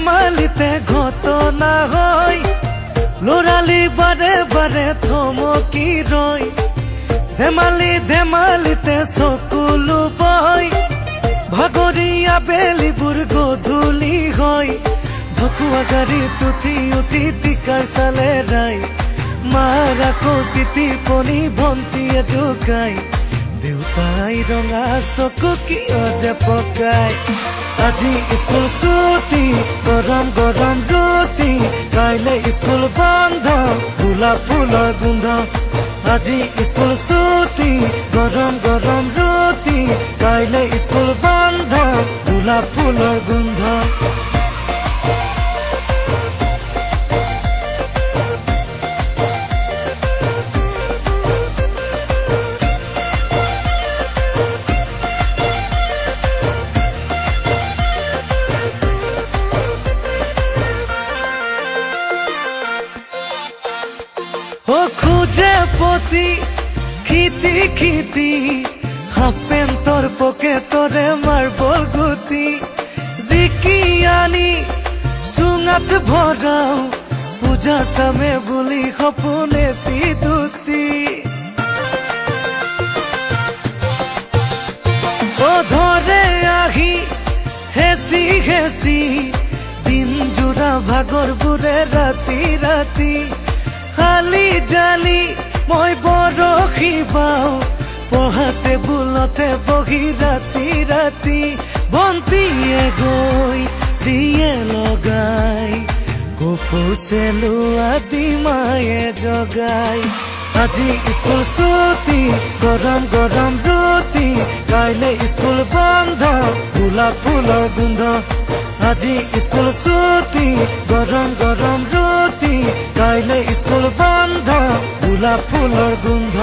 ধেমালিতে ঘটনা হয় লৰালি বাৰে বাৰে থমকি ৰয় ধেমালিতে চকুলো বয় ভাগৰীয়া বেলিবোৰ গধূলি হয় ভকুৱা গাড়ীত উঠি টিকাৰ চালে ৰাই মাৰ আকৌ চিটি পনি ভণ্টিয়ে জোকাই দেউতাই ৰঙা চকু কিয় যে পকাই আজি স্কুল ছুটি গৰম গৰম ৰুটি কাইলে স্কুল বন্ধ গোলাপ ফুলৰ গোন্ধ আজি স্কুল ছুটি গৰম গৰম ৰুটি কাইলে স্কুল বন্ধ গোলাপ ফুলৰ গোন্ধ ও খুঁজে পতি খিতি খিতি হাফ পেন্টৰ পকেটৰে মাৰ্বল গুটি জিকি আনি চুঙাত ভৰাও পূজা চামে বুলি সপোনে পিদুতি ও ধৰে আহি হেচি হেচি দিন জোৰা ভাগৰবোৰে ৰাতি ৰাতি খালি জালি মই বৰশী বাও পঢ়াতে বুলতে বহি ৰাতি ৰাতি ভণ্টিয়ে গৈ দিয়ে লগাই কপৌছে লোৱা দিমায়ে জগাই আজি স্কুল ছুটি গৰম গৰম ৰুটি কাইলে স্কুল বন্ধ গোলাপ ফুলৰ গোন্ধ আজি স্কুল ছুটি গৰম গৰম ৰুটি কাইলে স্কুল বন্ধ গোলাপ ফুলৰ গোন্ধ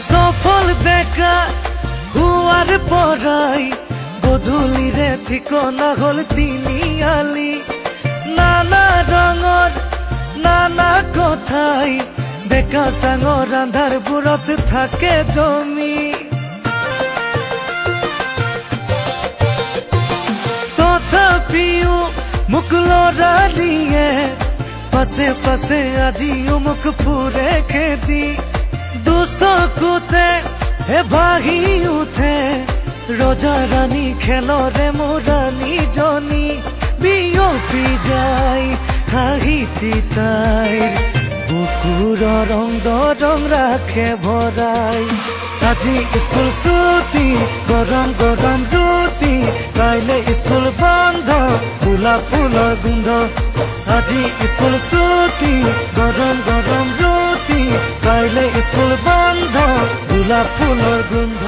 সফল দেখা হুৱাৰ পৰাই গধূলিৰে ঠিকনা হল তিনিআলি নানা ৰঙৰ নানা কথাই ডেকা চাঙৰ আন্ধাৰবোৰত থাকে জমি তথাপিও মোক লৰালিয়ে পাছে পাছে আজিও মোক ফুৰে খেদি দুচকুতে ভাহি উঠে ৰজা ৰাণী খেলৰে মোৰাণী জনী বিয়পি যায় হাঁহিতি তাইৰ বুকুৰৰ ৰং দৰং ৰাখে ভৰাই আজি স্কুল ছুটি গৰম গৰম ৰুটি কাইলে স্কুল বন্ধ গোলাপ ফুলৰ গোন্ধ আজি স্কুল ছুটি গৰম গৰম ৰুটি কাইলে স্কুল বন্ধ গোলাপ ফুলৰ গোন্ধ